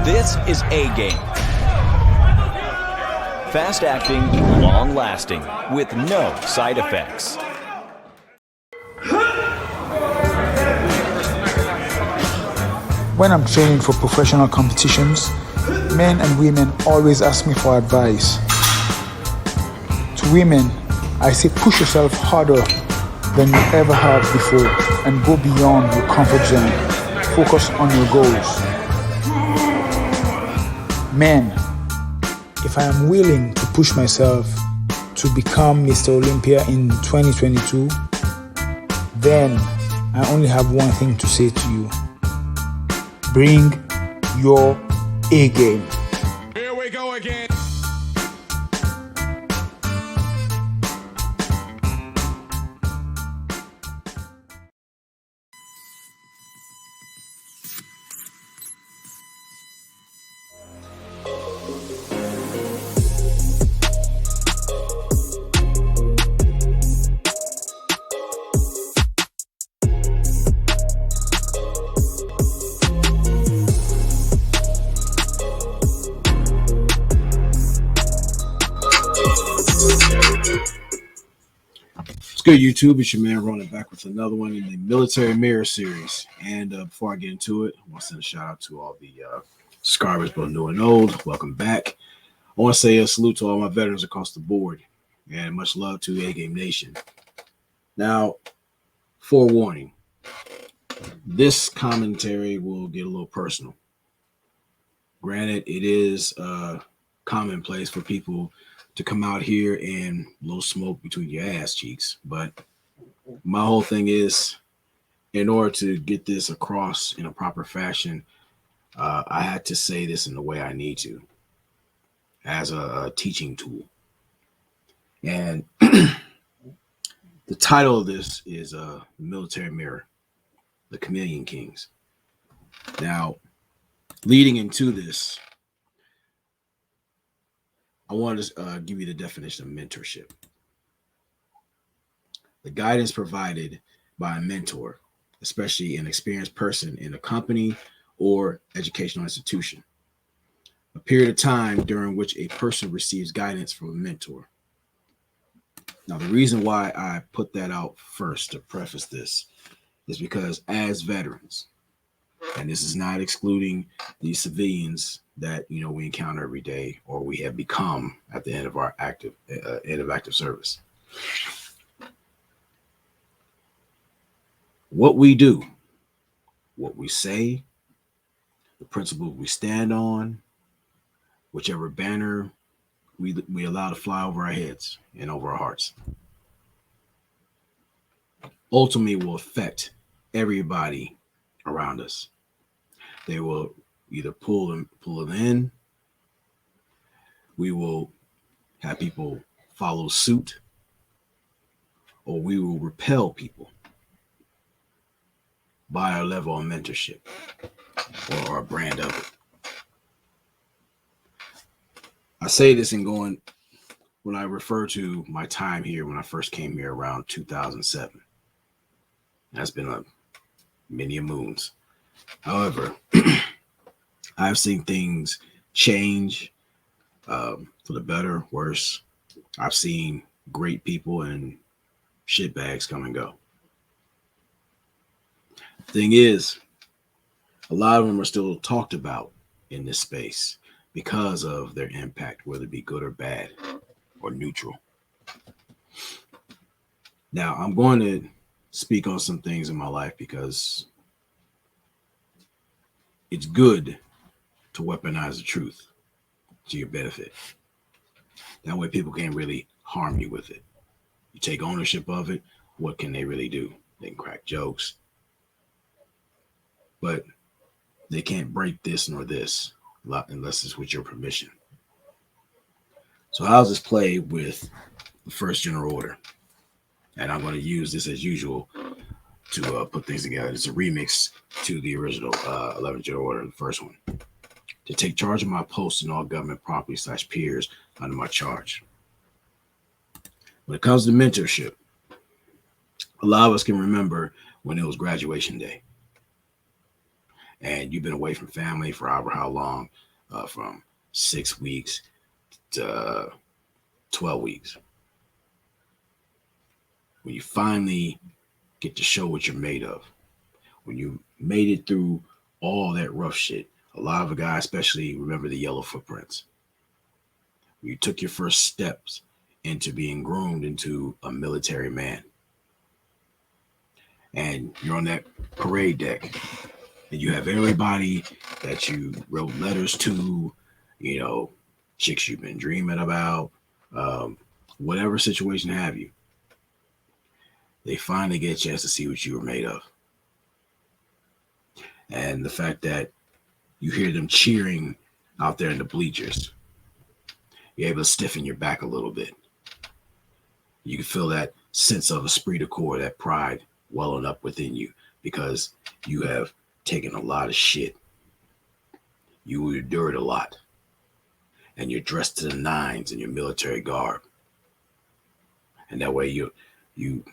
This is A-Game. Fast acting, long lasting, with no side effects. When I'm training for professional competitions, men and women always ask me for advice. To women, I say push yourself harder than you ever have before and go beyond your comfort zone. Focus on your goals. Men, if I am willing to push myself to become Mr. Olympia in 2022, then I only have one thing to say to you. Bring your A game. Here we go again. Good YouTube, it's your man Ronin back with another one in the Military Mirror series. And before I get into it, I want to send a shout out to all the subscribers, both new and old. Welcome back. I want to say a salute to all my veterans across the board and much love to A-Game Nation. Now, forewarning, this commentary will get a little personal. Granted, it is commonplace for people to come out here and blow smoke between your ass cheeks. But my whole thing is, in order to get this across in a proper fashion, I had to say this in the way I need to, as a teaching tool. And the title of this is Military Mirror, the Chameleon Kings. Now, leading into this, I want to give you the definition of mentorship. The guidance provided by a mentor, especially an experienced person in a company or educational institution. A period of time during which a person receives guidance from a mentor. Now, the reason why I put that out first to preface this is because as veterans, and this is not excluding the civilians that we encounter every day, or we have become at the end of our active service. What we do, what we say, the principles we stand on, whichever banner we allow to fly over our heads and over our hearts, ultimately will affect everybody around us. They will either pull them in. We will have people follow suit, or we will repel people by our level of mentorship or our brand of it. I say this when I refer to my time here when I first came here around 2007. That's been many moons. However, I've seen things change for the better, worse. I've seen great people and shitbags come and go. Thing is, a lot of them are still talked about in this space because of their impact, whether it be good or bad or neutral. Now, I'm going to speak on some things in my life because it's good to weaponize the truth to your benefit. That way people can't really harm you with it. You take ownership of it, what can they really do? They can crack jokes, but they can't break this nor this unless it's with your permission. So how's this play with the first general order? And I'm going to use this as usual to put things together. It's a remix to the original 11th general order, the first one. To take charge of my post and all government property / peers under my charge. When it comes to mentorship, a lot of us can remember when it was graduation day. and you've been away from family for however how long, from 6 weeks to 12 weeks. When you finally get to show what you're made of, when you made it through all that rough shit, a lot of guys especially remember the yellow footprints. When you took your first steps into being groomed into a military man, and you're on that parade deck, and you have everybody that you wrote letters to, you know, chicks you've been dreaming about, whatever situation have you, they finally get a chance to see what you were made of. And the fact that you hear them cheering out there in the bleachers, you're able to stiffen your back a little bit. You can feel that sense of esprit de corps, that pride welling up within you, because you have taken a lot of shit. You endured a lot. And you're dressed to the nines in your military garb. And that way you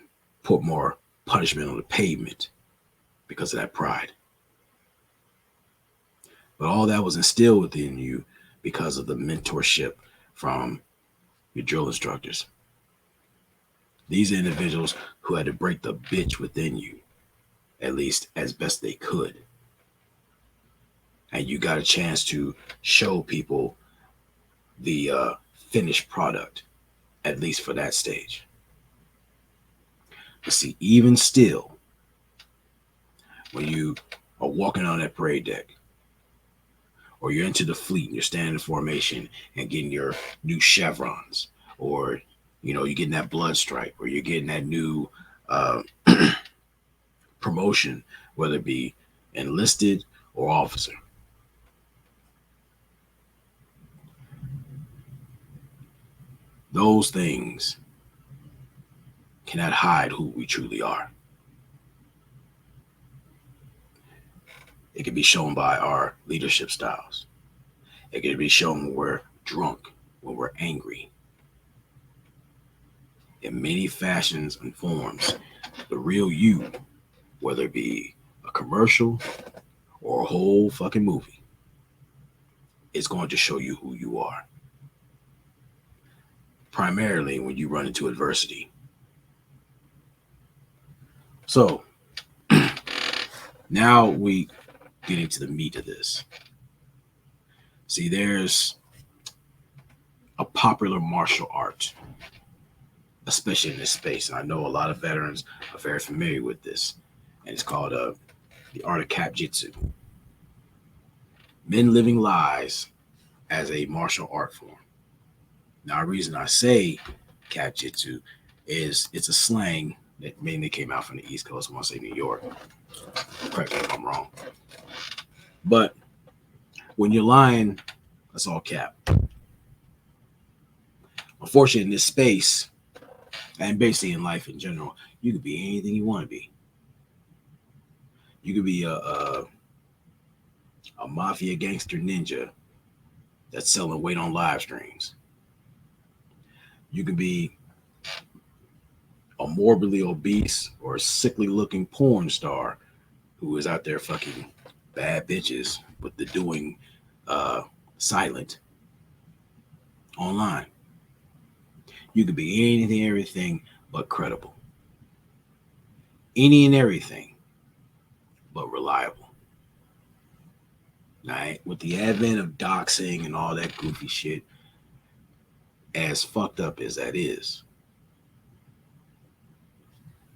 put more punishment on the pavement because of that pride. But all that was instilled within you because of the mentorship from your drill instructors. These are individuals who had to break the bitch within you, at least as best they could. And you got a chance to show people the finished product, at least for that stage. But see, even still, when you are walking on that parade deck, or you're into the fleet and you're standing in formation and getting your new chevrons, or you're getting that blood stripe, or you're getting that new promotion, whether it be enlisted or officer. Those things cannot hide who we truly are. It can be shown by our leadership styles. It can be shown when we're drunk, when we're angry. In many fashions and forms, the real you, whether it be a commercial or a whole fucking movie, is going to show you who you are. Primarily when you run into adversity. So, now we get into the meat of this. See, there's a popular martial art, especially in this space. And I know a lot of veterans are very familiar with this. And it's called the Art of Cap Jitsu. Men living lies as a martial art form. Now, the reason I say Cap Jitsu is it's a slang that mainly came out from the East Coast. I want to say New York. Correct me if I'm wrong. But when you're lying, that's all cap. Unfortunately, in this space, and basically in life in general, you could be anything you want to be. You could be a mafia gangster ninja that's selling weight on live streams. You could be a morbidly obese or sickly looking porn star who is out there fucking bad bitches with the doing silent online. You could be anything, everything but credible. Any and everything but reliable. Now, with the advent of doxing and all that goofy shit, as fucked up as that is,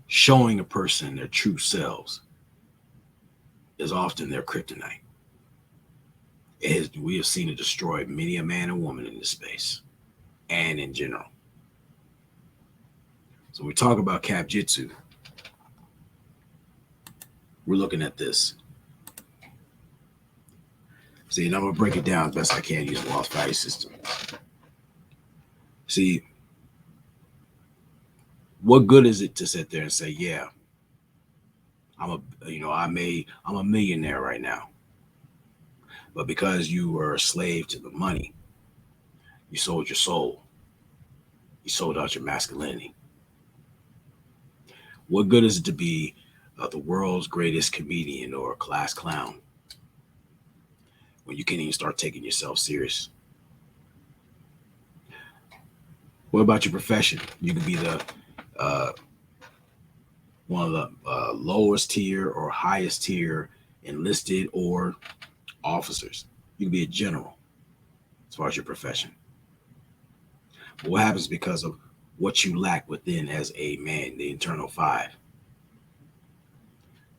showing a person their true selves is often their kryptonite. We have seen it destroy many a man and woman in this space and in general. So when we talk about Cap Jitsu, we're looking at this. See, and I'm going to break it down as best I can using Walt's value system. See, what good is it to sit there and say, yeah, I'm a millionaire right now. But because you were a slave to the money, you sold your soul. You sold out your masculinity. What good is it to be the world's greatest comedian or class clown when you can't even start taking yourself serious? What about your profession? You could be the one of the lowest tier or highest tier enlisted or officers. You could be a general as far as your profession. But what happens because of what you lack within as a man, the internal five?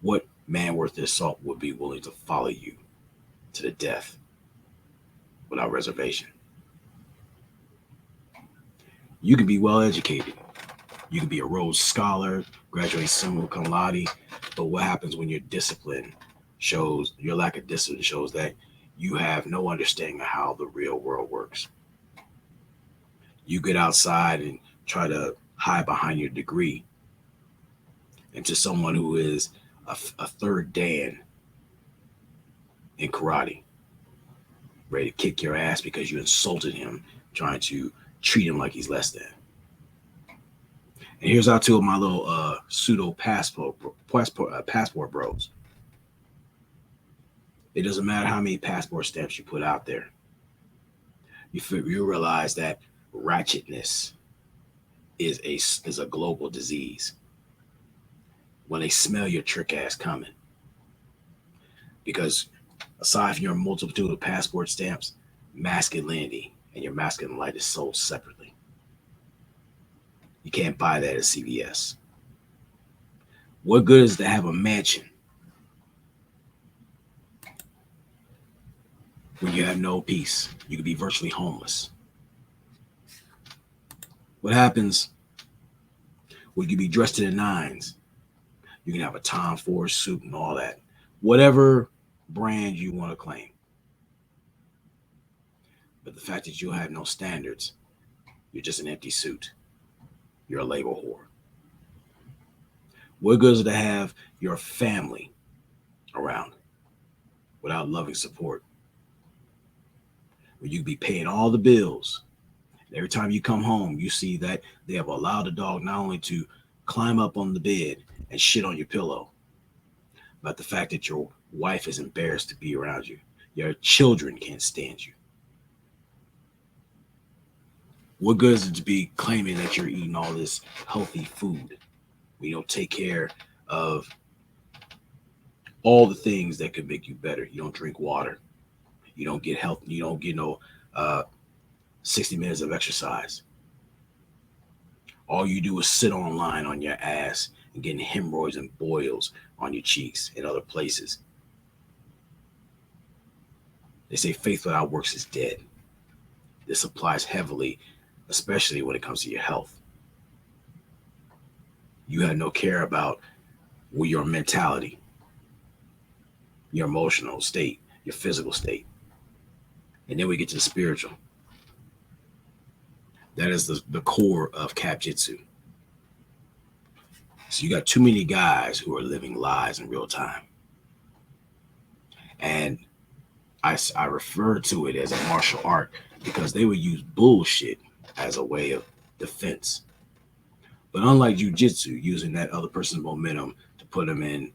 What man worth his salt would be willing to follow you to the death without reservation? You can be well educated. You can be a Rhodes Scholar, graduate summa cum laude, but what happens when your discipline shows, your lack of discipline shows that you have no understanding of how the real world works? You get outside and try to hide behind your degree, and to someone who is a third Dan in karate, ready to kick your ass because you insulted him, trying to treat him like he's less than. And here's how two of my little pseudo passport bros. It doesn't matter how many passport stamps you put out there. You realize that ratchetness is a global disease when they smell your trick ass coming. Because aside from your multitude of passport stamps, masculinity and your masculine light is sold separately. You can't buy that at CVS. What good is to have a mansion when you have no peace? You could be virtually homeless. What happens when you be dressed to the nines? You can have a Tom Ford suit and all that. Whatever brand you want to claim. But the fact that you have no standards, you're just an empty suit. You're a label whore. What good is it to have your family around without loving support? When you be paying all the bills, and every time you come home, you see that they have allowed the dog not only to climb up on the bed and shit on your pillow, but the fact that your wife is embarrassed to be around you. Your children can't stand you. What good is it to be claiming that you're eating all this healthy food? We don't take care of all the things that could make you better. You don't drink water. You don't get health. You don't get no 60 minutes of exercise. All you do is sit online on your ass and getting hemorrhoids and boils on your cheeks and other places. They say faith without works is dead. This applies heavily, especially when it comes to your health. You have no care about your mentality, your emotional state, your physical state. And then we get to the spiritual. That is the core of Cap Jitsu. So you got too many guys who are living lies in real time. And I refer to it as a martial art because they would use bullshit as a way of defense. But unlike jiu-jitsu, using that other person's momentum to put them in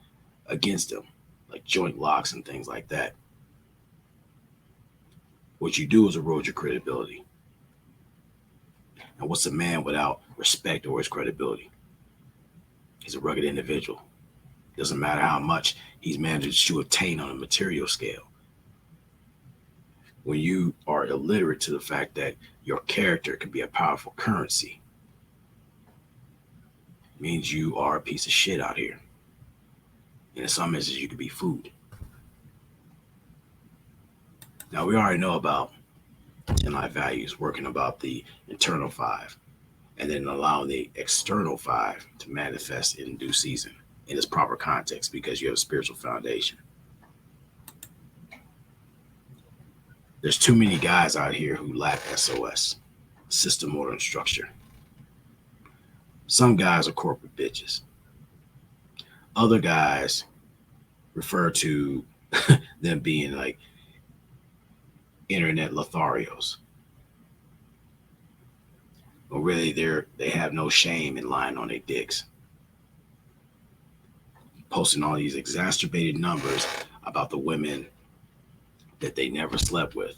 against them, like joint locks and things like that, what you do is erode your credibility. And what's a man without respect or his credibility? He's a rugged individual. Doesn't matter how much he's managed to attain on a material scale. When you are illiterate to the fact that your character can be a powerful currency, it means you are a piece of shit out here. And in some instances, you could be food. Now, we already know about in-life values, working about the internal five, and then allowing the external five to manifest in due season in its proper context because you have a spiritual foundation. There's too many guys out here who lack SOS, system, order, and structure. Some guys are corporate bitches. Other guys refer to them being like internet Lotharios. But really, they have no shame in lying on their dicks. Posting all these exacerbated numbers about the women that they never slept with,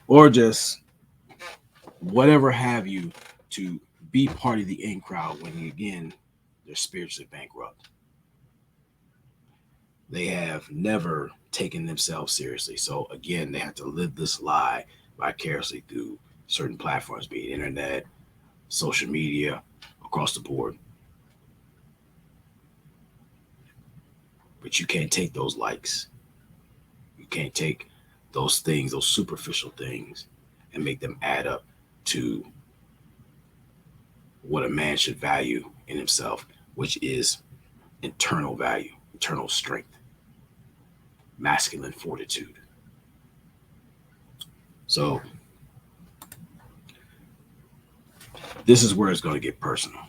or just whatever have you, to be part of the in crowd when, again, they're spiritually bankrupt. They have never taken themselves seriously. So again, they have to live this lie vicariously through certain platforms, be it internet, social media, across the board. But you can't take those likes. You can't take those things, those superficial things, and make them add up to what a man should value in himself, which is internal value, internal strength, masculine fortitude. So this is where it's going to get personal.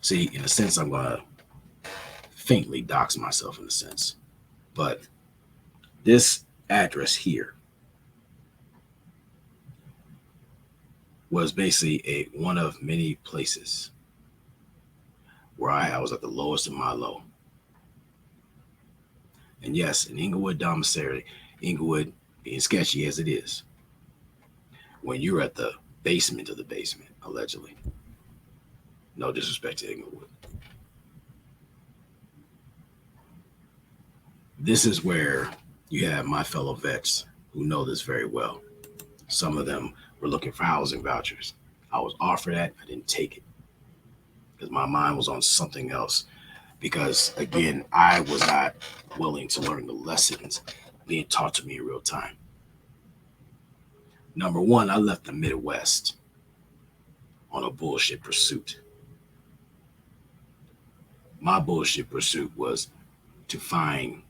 See, in a sense, I'm going to faintly dox myself in a sense, but this address here was basically one of many places where I was at the lowest of my low. And yes, in Inglewood domiciliary, Inglewood being sketchy as it is, when you're at the basement of the basement, allegedly. No disrespect to Inglewood. This is where you have my fellow vets who know this very well. Some of them were looking for housing vouchers. I was offered that. I didn't take it because my mind was on something else. Because, again, I was not willing to learn the lessons being taught to me in real time. Number one, I left the Midwest on a bullshit pursuit. My bullshit pursuit was to find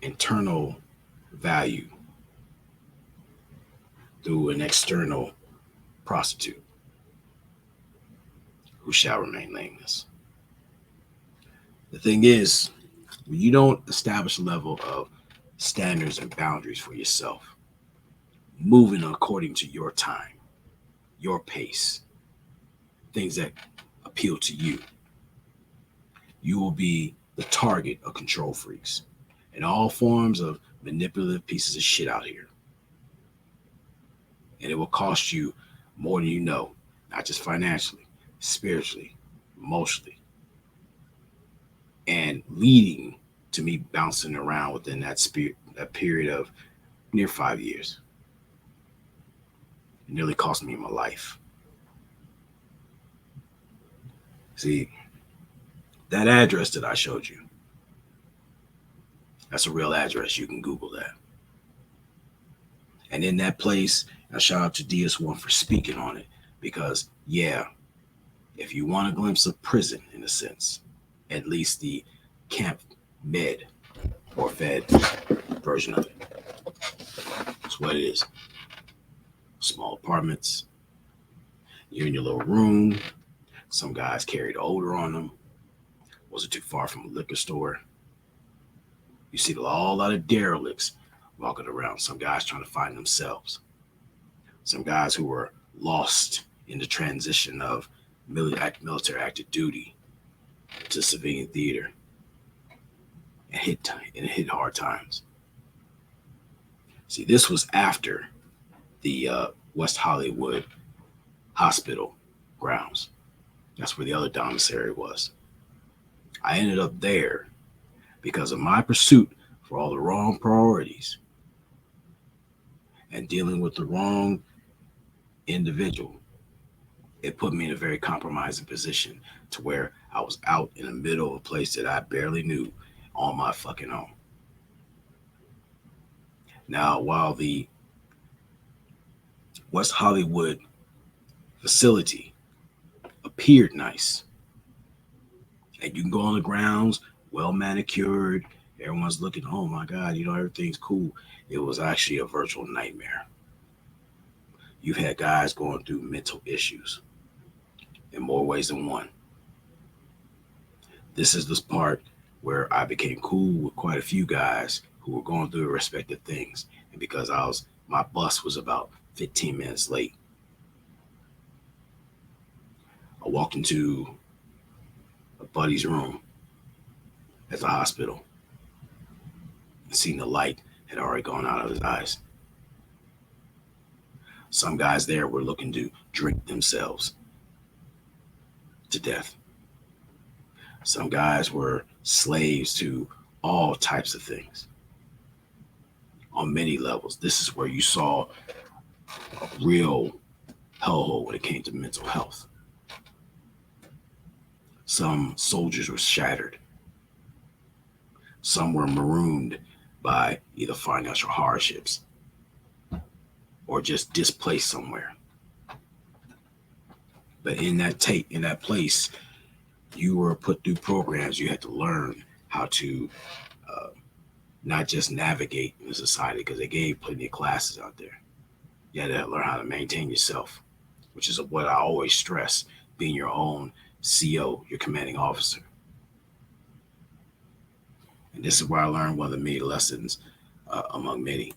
internal value through an external prostitute who shall remain nameless. The thing is, when you don't establish a level of standards and boundaries for yourself, moving according to your time, your pace, things that appeal to you, you will be the target of control freaks and all forms of manipulative pieces of shit out here. And it will cost you more than you know, not just financially, spiritually, emotionally, and leading to me bouncing around within that period of near 5 years. It nearly cost me my life. See, that address that I showed you, that's a real address. You can Google that. And in that place, I shout out to DS1 for speaking on it, because yeah, if you want a glimpse of prison in a sense, at least the camp med or fed version of it, that's what it is. Small apartments, you're in your little room. Some guys carried odor on them. Wasn't too far from a liquor store. You see a lot of derelicts walking around. Some guys trying to find themselves. Some guys who were lost in the transition of military active duty to civilian theater and hit hard times. See, this was after the West Hollywood hospital grounds. That's where the other domiciliary was. I ended up there because of my pursuit for all the wrong priorities and dealing with the wrong individual. It put me in a very compromising position to where I was out in the middle of a place that I barely knew on my fucking own. Now, while the West Hollywood facility appeared nice, and you can go on the grounds, well manicured, everyone's looking, oh my God, everything's cool. It was actually a virtual nightmare. You've had guys going through mental issues in more ways than one. This is this part where I became cool with quite a few guys who were going through their respective things. And because my bus was about 15 minutes late, I walked into a buddy's room at the hospital and seen the light had already gone out of his eyes. Some guys there were looking to drink themselves to death. Some guys were slaves to all types of things on many levels. This is where you saw a real hellhole when it came to mental health. Some soldiers were shattered. Some were marooned by either financial hardships or just displaced somewhere. But in that place, you were put through programs. You had to learn how to not just navigate in society, because they gave plenty of classes out there. You had to learn how to maintain yourself, which is what I always stress, being your own CO, your commanding officer. And this is where I learned one of the many lessons among many.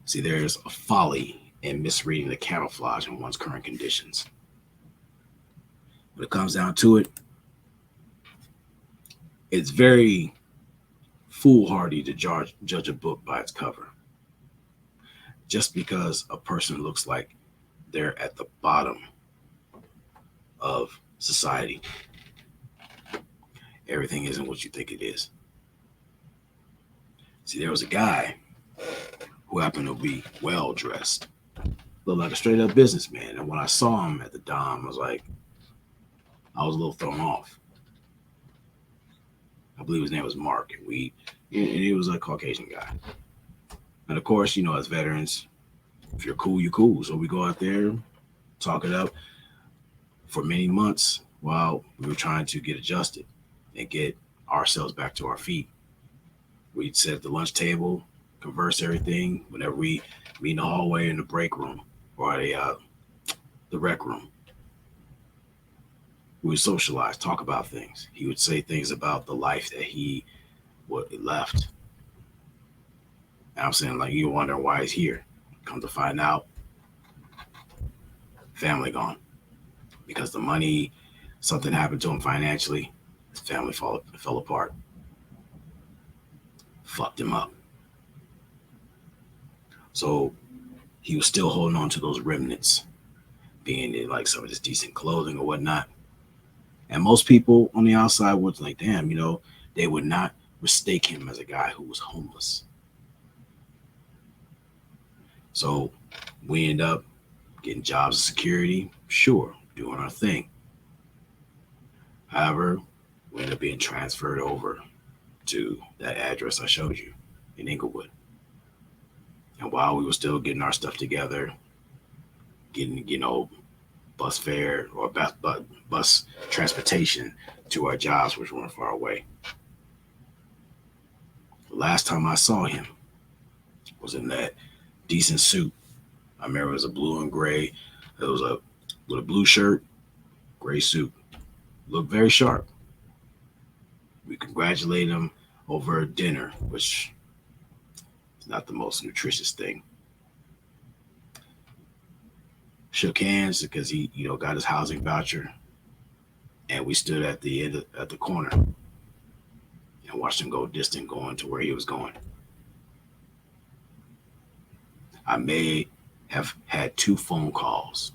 See, there's a folly in misreading the camouflage in one's current conditions. When it comes down to it, it's very foolhardy to judge a book by its cover. Just because a person looks like they're at the bottom of society, everything isn't what you think it is. See, there was a guy who happened to be well dressed, looked like a straight up businessman. And when I saw him at the Dom, I was a little thrown off. I believe his name was Mark, and he was a Caucasian guy. And of course, as veterans, if you're cool, you're cool. So we go out there, talk it up for many months while we were trying to get adjusted and get ourselves back to our feet. We'd sit at the lunch table, converse everything. Whenever we meet in the hallway, in the break room, or the rec room, we would socialize, talk about things. He would say things about the life that he left. And I'm saying, you're wondering why he's here. Come to find out, family gone. Because the money, something happened to him financially, his family fell apart. Fucked him up. So he was still holding on to those remnants, being in some of this decent clothing or whatnot. And most people on the outside would damn, they would not mistake him as a guy who was homeless. So we end up getting jobs of security, sure, doing our thing. However, we end up being transferred over to that address I showed you in Inglewood. And while we were still getting our stuff together, getting, bus fare or bus transportation to our jobs, which weren't far away. The last time I saw him was in that decent suit. I remember it was a blue and gray. It was with a blue shirt, gray suit. Looked very sharp. We congratulated him over dinner, which is not the most nutritious thing. Shook hands because he, got his housing voucher, and we stood at the corner and watched him go distant, going to where he was going. I may have had 2 phone calls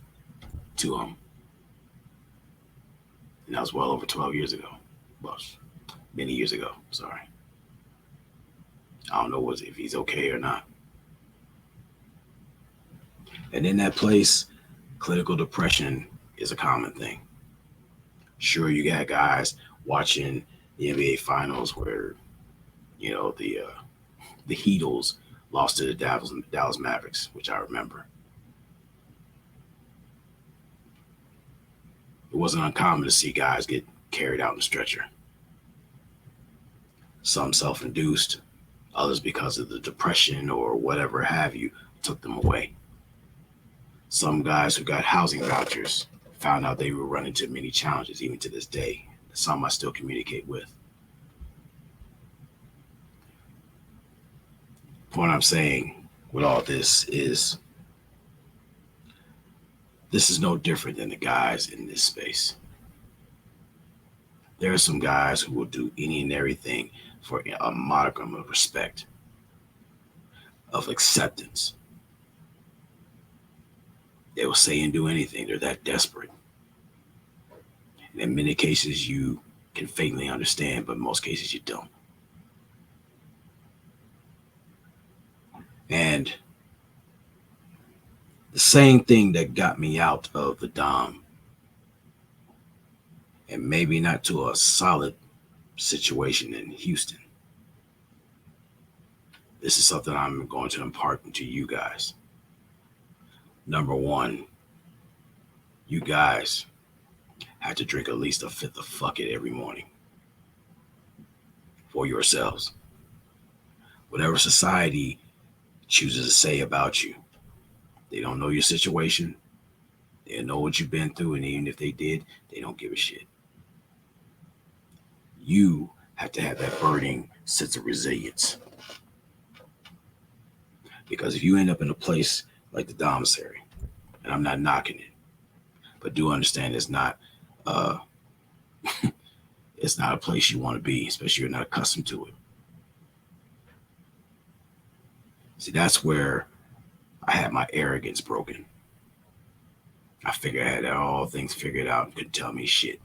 to him, and that was well over 12 years ago. Well, many years ago. Sorry. I don't know if he's okay or not. And in that place, clinical depression is a common thing. Sure, you got guys watching the NBA Finals where, the Heatles lost to the Dallas Mavericks, which I remember. It wasn't uncommon to see guys get carried out in a stretcher. Some self-induced, others because of the depression or whatever have you, took them away. Some guys who got housing vouchers found out they were running into many challenges, even to this day. Some I still communicate with. What I'm saying with all this is no different than the guys in this space. There are some guys who will do any and everything for a modicum of respect, of acceptance. They will say and do anything. They're that desperate. And in many cases, you can faintly understand, but in most cases, you don't. And the same thing that got me out of the Dom, and maybe not to a solid situation in Houston. This is something I'm going to impart to you guys. Number one, you guys have to drink at least a fifth of fuck it every morning for yourselves. Whatever society chooses to say about you, they don't know your situation. They don't know what you've been through, and even if they did, they don't give a shit. You have to have that burning sense of resilience. Because if you end up in a place like the Domicary, and I'm not knocking it, but do understand it's not it's not a place you want to be, especially if you're not accustomed to it. See, that's where I had my arrogance broken. I figured I had all things figured out and couldn't tell me shit.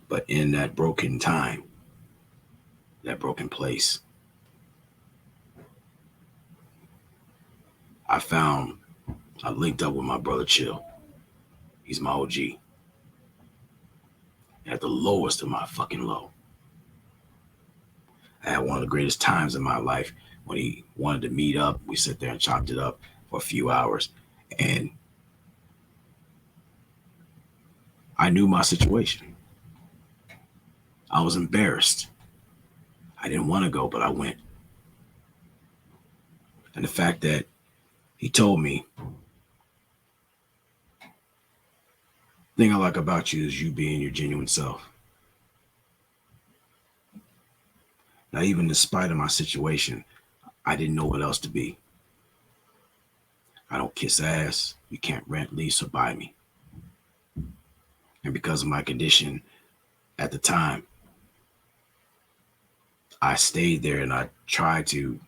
But in that broken time, that broken place, I linked up with my brother Chill. He's my OG. At the lowest of my fucking low. I had one of the greatest times in my life when he wanted to meet up. We sat there and chopped it up for a few hours. And I knew my situation. I was embarrassed. I didn't want to go, but I went. And the fact that he told me, the thing I like about you is you being your genuine self. Now, even in spite of my situation, I didn't know what else to be. I don't kiss ass. You can't rent, lease, or buy me. And because of my condition at the time, I stayed there and I tried to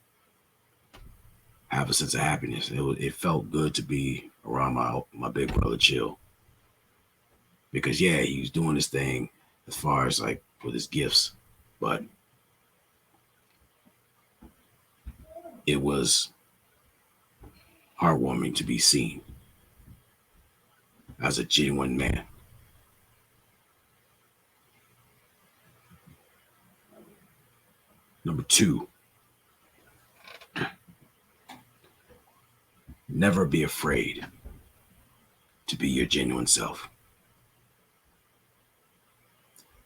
have a sense of happiness. It felt good to be around my big brother Chill. Because yeah, he was doing his thing as far as like with his gifts, but it was heartwarming to be seen as a genuine man. Number two, never be afraid to be your genuine self.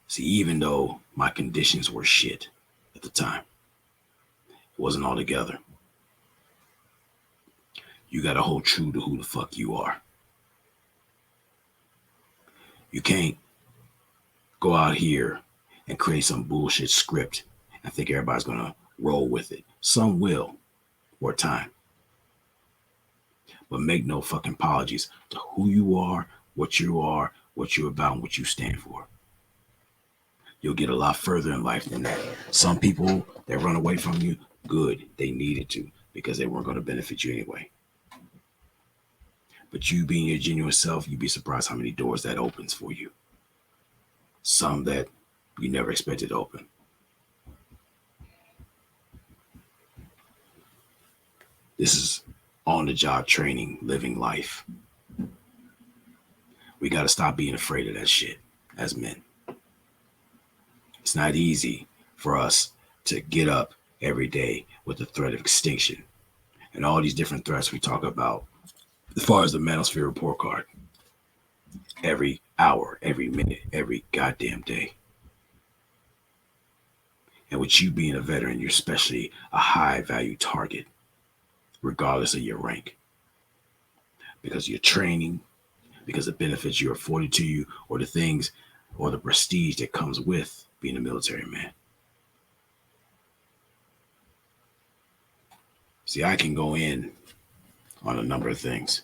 See, even though my conditions were shit at the time, it wasn't all together. You got to hold true to who the fuck you are. You can't go out here and create some bullshit script and think everybody's going to roll with it. Some will for a time. But make no fucking apologies to who you are, what you're about, and what you stand for. You'll get a lot further in life than that. Some people that run away from you, good. They needed to because they weren't going to benefit you anyway. But you being your genuine self, you'd be surprised how many doors that opens for you. Some that you never expected to open. This is on-the-job training, living life. We got to stop being afraid of that shit as men. It's not easy for us to get up every day with the threat of extinction and all these different threats we talk about as far as the Manosphere report card. Every hour, every minute, every goddamn day. And with you being a veteran, you're especially a high value target, regardless of your rank. Because of your training, because of benefits you're afforded to you, or the things or the prestige that comes with being a military man. See, I can go in on a number of things.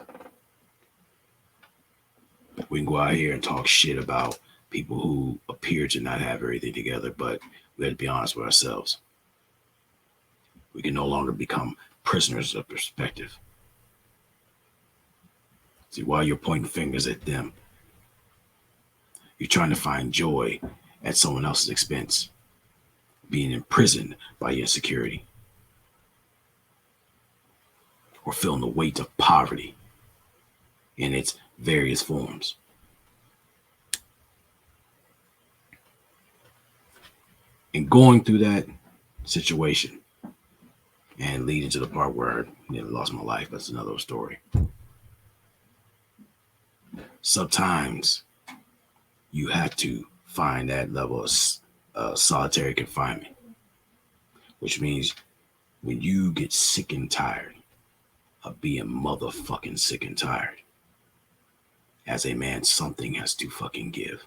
We can go out here and talk shit about people who appear to not have everything together, but we have to be honest with ourselves. We can no longer become prisoners of perspective. See, while you're pointing fingers at them, you're trying to find joy at someone else's expense, being imprisoned by your insecurity, or feeling the weight of poverty in its various forms. And going through that situation and leading to the part where I nearly lost my life, that's another story. Sometimes you have to find that level of solitary confinement, which means when you get sick and tired of being motherfucking sick and tired, as a man, something has to fucking give.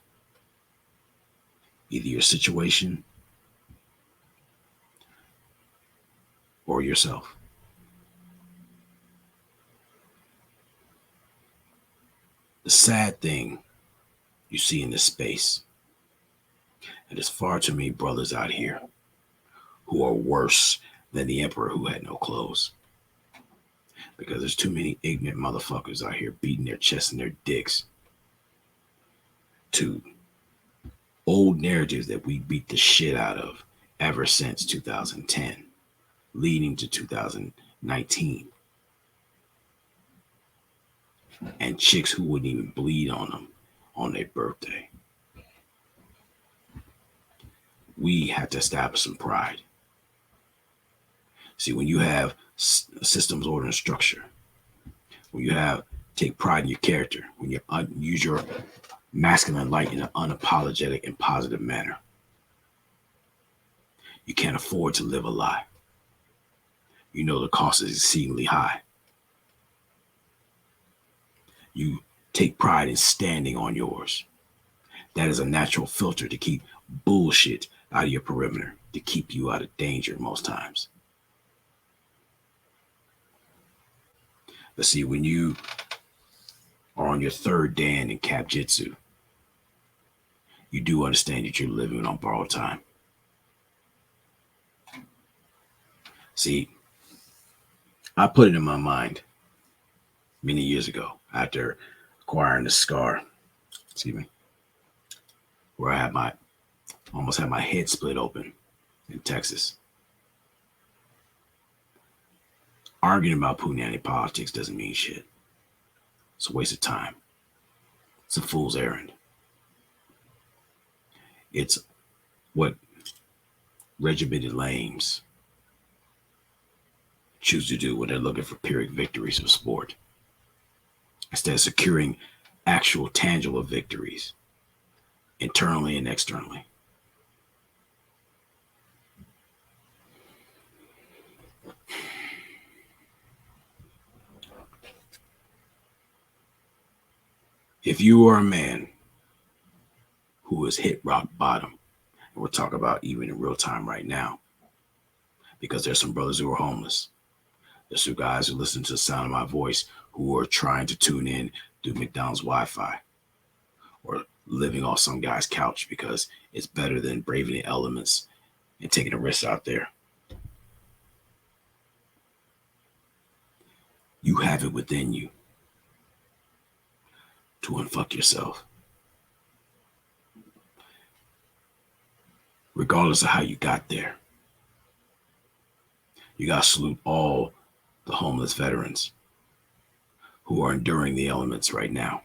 Either your situation or yourself. The sad thing you see in this space, and there's far too many brothers out here who are worse than the emperor who had no clothes. Because there's too many ignorant motherfuckers out here beating their chests and their dicks to old narratives that we beat the shit out of ever since 2010, leading to 2019. And chicks who wouldn't even bleed on them on their birthday. We have to establish some pride. See, when you have systems, order, and structure, when you have take pride in your character, when you use your masculine light in an unapologetic and positive manner, you can't afford to live a lie. You know the cost is exceedingly high. You take pride in standing on yours. That is a natural filter to keep bullshit out of your perimeter, to keep you out of danger most times. But see, when you are on your third dan in Cap Jitsu, you do understand that you're living on borrowed time. See, I put it in my mind many years ago after acquiring the scar, where I almost had my head split open in Texas. Arguing about Punani politics doesn't mean shit. It's a waste of time. It's a fool's errand. It's what regimented lames choose to do when they're looking for Pyrrhic victories of sport, instead of securing actual tangible victories internally and externally. If you are a man who has hit rock bottom, and we'll talk about even in real time right now, because there's some brothers who are homeless. There's some guys who listen to the sound of my voice who are trying to tune in through McDonald's Wi-Fi or living off some guy's couch because it's better than braving the elements and taking a risk out there. You have it within you to unfuck yourself. Regardless of how you got there. You got to salute all the homeless veterans who are enduring the elements right now.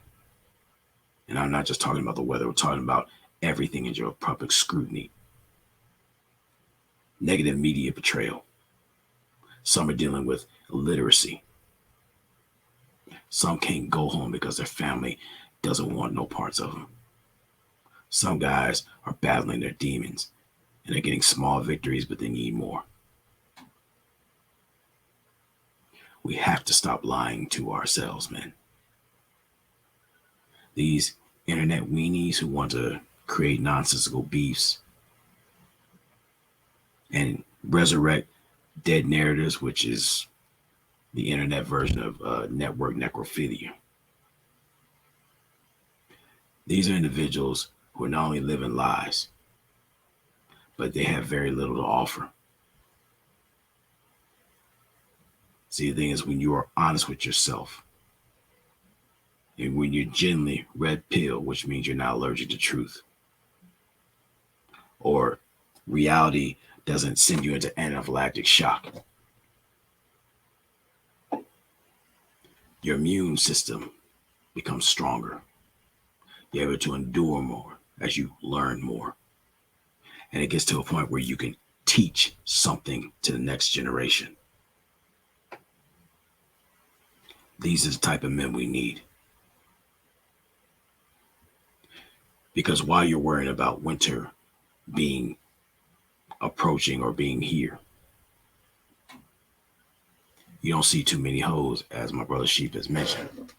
And I'm not just talking about the weather, we're talking about everything in your public scrutiny. Negative media portrayal. Some are dealing with illiteracy. Some can't go home because their family doesn't want no parts of them. Some guys are battling their demons and they're getting small victories, but they need more. We have to stop lying to ourselves, man. These internet weenies who want to create nonsensical beefs and resurrect dead narratives, which is the internet version of network necrophilia. These are individuals who are not only living lies, but they have very little to offer. See, the thing is, when you are honest with yourself, and when you're genuinely red pill, which means you're not allergic to truth, or reality doesn't send you into anaphylactic shock, your immune system becomes stronger. You're able to endure more as you learn more. And it gets to a point where you can teach something to the next generation. These are the type of men we need. Because while you're worrying about winter being approaching or being here, you don't see too many hoes, as my brother Sheep has mentioned,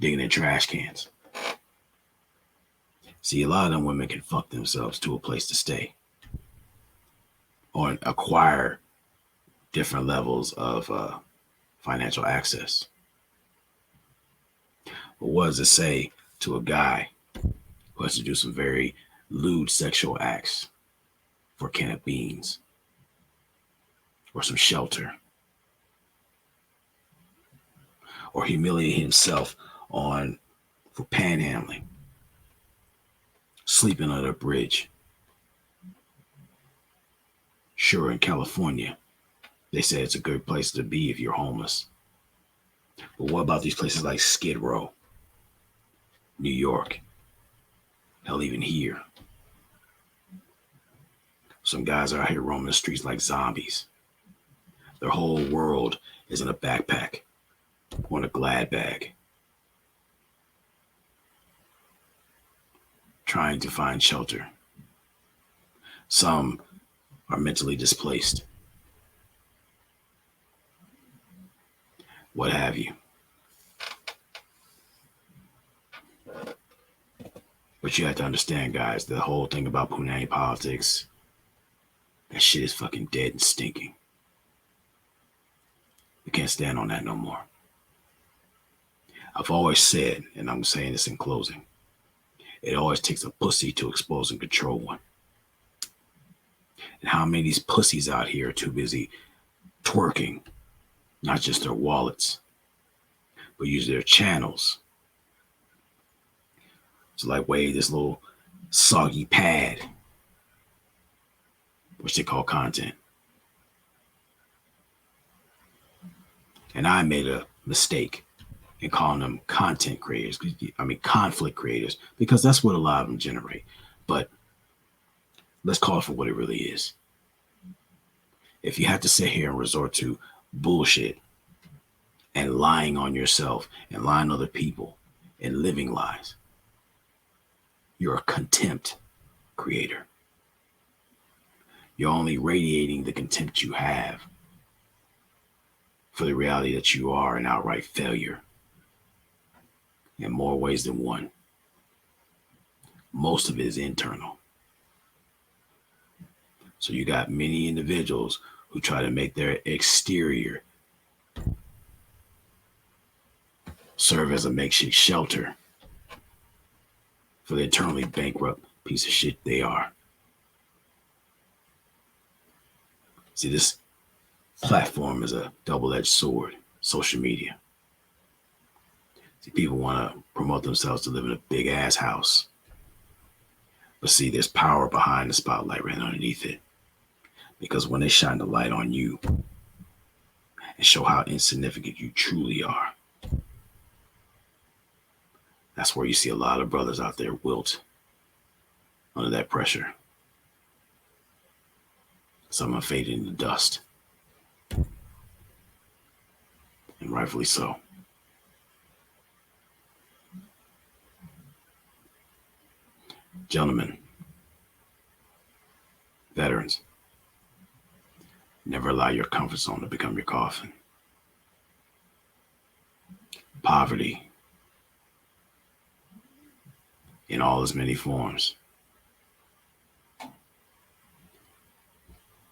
digging in trash cans. See, a lot of them women can fuck themselves to a place to stay or acquire different levels of financial access. But what does it say to a guy who has to do some very lewd sexual acts for a can of beans or some shelter, or humiliate himself for panhandling, sleeping under a bridge? Sure, in California, they say it's a good place to be if you're homeless. But what about these places like Skid Row, New York, hell, even here? Some guys are out here roaming the streets like zombies. Their whole world is in a backpack or in a glad bag, trying to find shelter. Some are mentally displaced, what have you. But you have to understand, guys, the whole thing about Punani politics, that shit is fucking dead and stinking. We can't stand on that no more. I've always said, and I'm saying this in closing, it always takes a pussy to expose and control one. And how many of these pussies out here are too busy twerking, not just their wallets, but use their channels to like wave this little soggy pad, which they call content. And I made a mistake in calling them content creators. I mean, conflict creators, because that's what a lot of them generate. But let's call it for what it really is. If you have to sit here and resort to bullshit and lying on yourself and lying on other people and living lies, you're a contempt creator. You're only radiating the contempt you have for the reality that you are an outright failure in more ways than one. Most of it is internal. So you got many individuals who try to make their exterior serve as a makeshift shelter for the eternally bankrupt piece of shit they are. See, this platform is a double-edged sword, social media. See, people want to promote themselves to live in a big-ass house. But see, there's power behind the spotlight right underneath it. Because when they shine the light on you and show how insignificant you truly are, that's where you see a lot of brothers out there wilt under that pressure. Some are fading in the dust. And rightfully so. Gentlemen, veterans, never allow your comfort zone to become your coffin. Poverty, in all its many forms,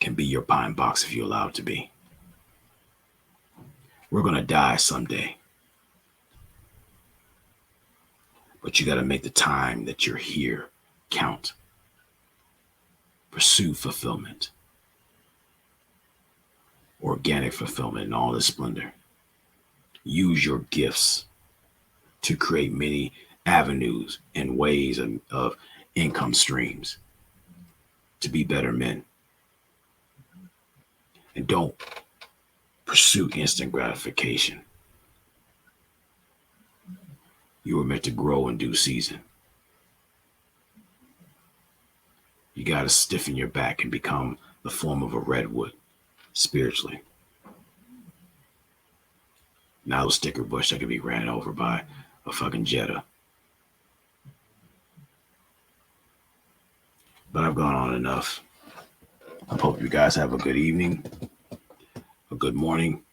can be your pine box if you allow it to be. We're going to die someday. But you got to make the time that you're here count. Pursue fulfillment, organic fulfillment in all its splendor. Use your gifts to create many avenues and ways of income streams to be better men. And don't pursue instant gratification. You were meant to grow in due season. You got to stiffen your back and become the form of a redwood spiritually. Not a sticker bush that could be ran over by a fucking Jetta. But I've gone on enough. I hope you guys have a good evening, a good morning.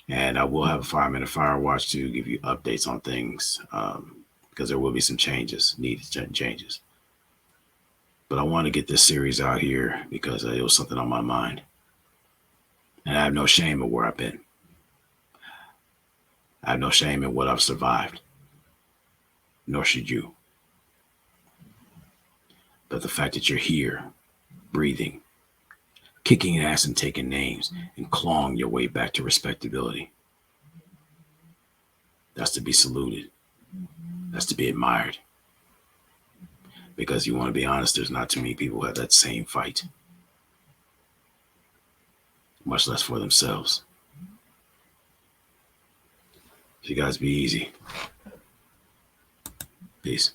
And I will have a 5-minute fire watch to give you updates on things because there will be some needed changes. But I want to get this series out here because it was something on my mind. And I have no shame of where I've been. I have no shame in what I've survived. Nor should you. But the fact that you're here, breathing, kicking ass and taking names, and clawing your way back to respectability, that's to be saluted. That's to be admired. Because you want to be honest, there's not too many people who have that same fight. Much less for themselves. You guys be easy. Peace.